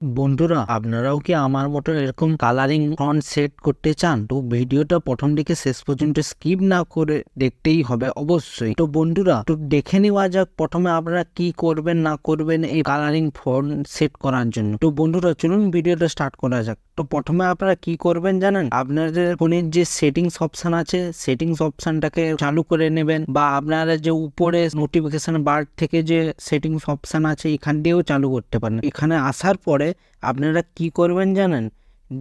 বন্ধুরা, আপনারাও কি আমার মতো এরকম কালারিং ফন্ট সেট করতে চান? তো ভিডিওটা প্রথম দিকে শেষ পর্যন্ত স্কিপ না করে দেখতেই হবে অবশ্যই। তো বন্ধুরা, তো দেখে নেওয়া যাক প্রথমে আপনারা কি করবেন না করবেন এই কালারিং ফন্ট সেট করার জন্য। তো বন্ধুরা, চলুন ভিডিওটা স্টার্ট করা যাক। তো প্রথমে আপনারা কি করবেন জানেন? আপনাদের ফোনের যে সেটিংস অপশন আছে, সেটিংস অপশনটাকে চালু করে নেবেন, বা আপনারা যে উপরে নোটিফিকেশন বার থেকে যে সেটিংস অপশন আছে এখান দিয়েও চালু করতে পারেন। এখানে আসার পরে আপনারা কি করবেন জানেন?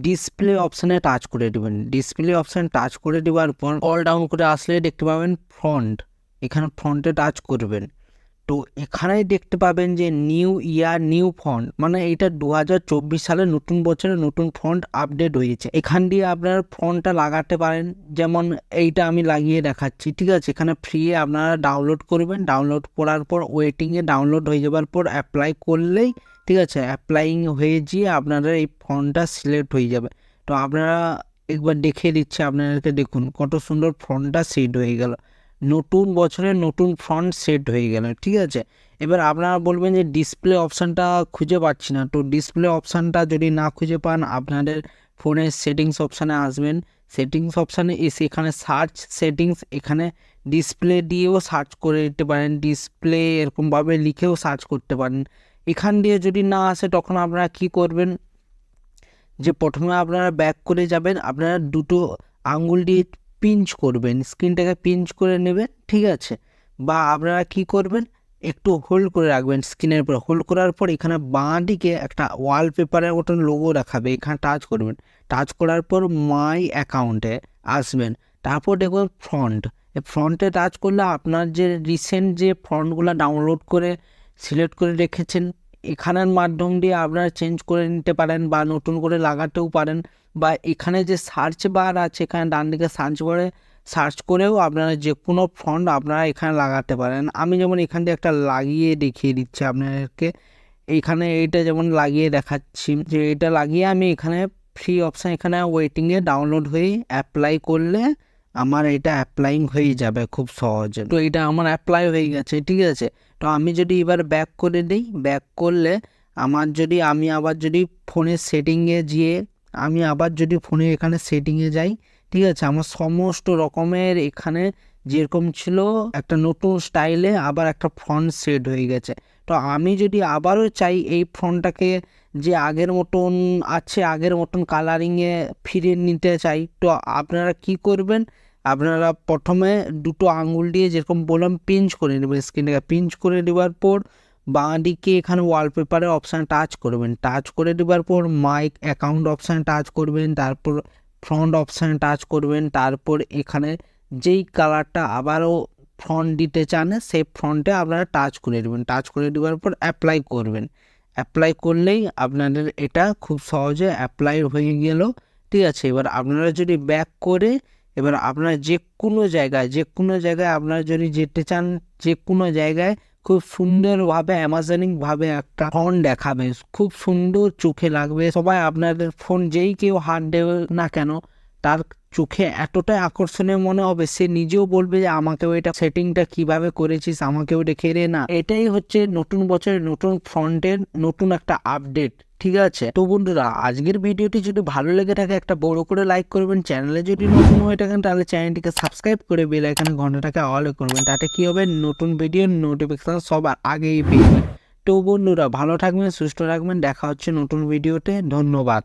ডিসপ্লে অপশানে টাচ করে দেবেন। ডিসপ্লে অপশান টাচ করে দেওয়ার পর অল ডাউন করে আসলে দেখতে পাবেন ফ্রন্ট। এখানে ফ্রন্টে টাচ করবেন। তো এখানেই দেখতে পাবেন যে নিউ ইয়ার নিউ ফন্ট, মানে এটা 2024 সালে নতুন বছরে নতুন ফন্ট আপডেট হয়েছে। এখান দিয়ে আপনার ফন্টটা লাগাতে পারেন, যেমন এইটা আমি লাগিয়ে দেখাচ্ছি, ঠিক আছে? এখানে ফ্রি আপনারা ডাউনলোড করবেন। ডাউনলোড করার পর ওয়েটিংয়ে ডাউনলোড হয়ে যাওয়ার পর অ্যাপ্লাই করলেই, ঠিক আছে, অ্যাপ্লাইং হয়ে গিয়ে আপনাদের এই ফন্টটা সিলেক্ট হয়ে যাবে। তো আপনারা একবার দেখিয়ে দিচ্ছে আপনাদেরকে, দেখুন কত সুন্দর ফন্টটা সেট হয়ে গেল। নতুন বছরের নতুন ফন্ট সেট হয়ে গেল, ঠিক আছে? এবার আপনারা বলবেন যে ডিসপ্লে অপশানটা খুঁজে পাচ্ছি না। তো ডিসপ্লে অপশানটা যদি না খুঁজে পান, আপনাদের ফোনের সেটিংস অপশানে আসবেন। সেটিংস অপশানে এসে এখানে সার্চ সেটিংস, এখানে ডিসপ্লে দিয়েও সার্চ করে দিতে পারেন। ডিসপ্লে এরকমভাবে লিখেও সার্চ করতে পারেন। এখান দিয়ে যদি না আসে তখন আপনারা কি করবেন, যে প্রথমে আপনারা ব্যাক করে যাবেন, আপনারা দুটো আঙ্গুল দিয়ে পিঞ্চ করবেন, স্ক্রিনটাকে পিঞ্চ করে নেবেন, ঠিক আছে? বা আপনারা কি করবেন, একটু হোল্ড করে রাখবেন স্ক্রিনের উপর। হোল্ড করার পর এখানে বাঁ দিকে একটা ওয়ালপেপারের মতন লোগো দেখাবে, এখানে টাচ করবেন। টাচ করার পর মাই অ্যাকাউন্টে আসবেন। তারপর দেখবেন ফ্রন্ট। এই ফ্রন্টে টাচ করলে আপনার যে রিসেন্ট যে ফন্টগুলো ডাউনলোড করে সিলেক্ট করে রেখেছেন, এখানের মাধ্যম দিয়ে আপনারা চেঞ্জ করে নিতে পারেন বা নতুন করে লাগাতেও পারেন। বা এখানে যে সার্চ বার আছে, এখানে ডান দিকে সার্চ করেও আপনারা যে কোনো ফন্ট আপনারা এখানে লাগাতে পারেন। আমি যেমন এখান দিয়ে একটা লাগিয়ে দেখিয়ে দিচ্ছি আপনাদেরকে। এইখানে এইটা যেমন লাগিয়ে দেখাচ্ছি, যে এটা লাগিয়ে আমি এখানে ফ্রি অপশান, এখানে ওয়েটিংয়ে ডাউনলোড হয়ে অ্যাপ্লাই করলে আমার এটা অ্যাপ্লাইং হয়ে যাবে খুব সহজে। তো এটা আমার অ্যাপ্লাই হয়ে গেছে, ঠিক আছে? তো আমি যদি এবার ব্যাক করে দিই, ব্যাক করলে আমি আবার যদি ফোনের সেটিংয়ে গিয়ে আমি আবার যদি ফোনে এখানে সেটিংয়ে যাই, ঠিক আছে, আমার সমস্ত রকমের এখানে যেরকম ছিল একটা নতুন স্টাইলে আবার একটা ফন্ট সেট হয়ে গেছে। তো আমি যদি আবারও চাই এই ফন্টটাকে যে আগের মতন আছে, আগের মতন কালারিংয়ে ফিরিয়ে নিতে চাই, তো আপনারা কি করবেন, আপনারা প্রথমে দুটো আঙুল দিয়ে যেরকম বললাম পিঞ্চ করে নেবেন, স্ক্রিনটাকে পিঞ্চ করে দেওয়ার পর বাঁ দিকে এখানে ওয়ালপেপারে অপশান টাচ করবেন। টাচ করে দেওয়ার পর মাইক অ্যাকাউন্ট অপশানে টাচ করবেন, তারপর ফ্রন্ট অপশানে টাচ করবেন। তারপর এখানে যেই কালারটা আবারও ফন্ট দিতে চান সেই ফন্টে আপনারা টাচ করে দেবেন। টাচ করে দেওয়ার পর অ্যাপ্লাই করবেন। অ্যাপ্লাই করলেই আপনাদের এটা খুব সহজে অ্যাপ্লাই হয়ে গেল, ঠিক আছে? এবার আপনারা যদি ব্যাক করে, এবার আপনারা যে কোনো জায়গায় আপনারা যদি যেতে চান, যে কোনো জায়গায় খুব সুন্দরভাবে অ্যামাজনিংভাবে একটা ফন্ট দেখাবে, খুব সুন্দর চোখে লাগবে। সবাই আপনাদের ফোন যেই কেউ হাত দেবে না কেন, তার চোখে এতটাই আকর্ষণীয় মনে হবে, সে নিজেও বলবে যে আমাকেও এটা সেটিংটা কিভাবে করেছিস, আমাকেও দেখে রে না। এটাই হচ্ছে নতুন বছরের নতুন ফন্টের নতুন একটা আপডেট, ঠিক আছে? তো বন্ধুরা, আজকের ভিডিওটি যদি ভালো লেগে থাকে একটা বড় করে লাইক করবেন। চ্যানেলে যদি নতুন হয়ে থাকেন তাহলে চ্যানেলটিকে সাবস্ক্রাইব করে বেল আইকনে ঘন্টাটাকে অল করবেন। তাতে কি হবে, নতুন ভিডিওর নোটিফিকেশন সবার আগেই পেয়ে যাবেন। তো বন্ধুরা, ভালো থাকবেন, সুস্থ থাকবেন, দেখা হচ্ছে নতুন ভিডিওতে। ধন্যবাদ।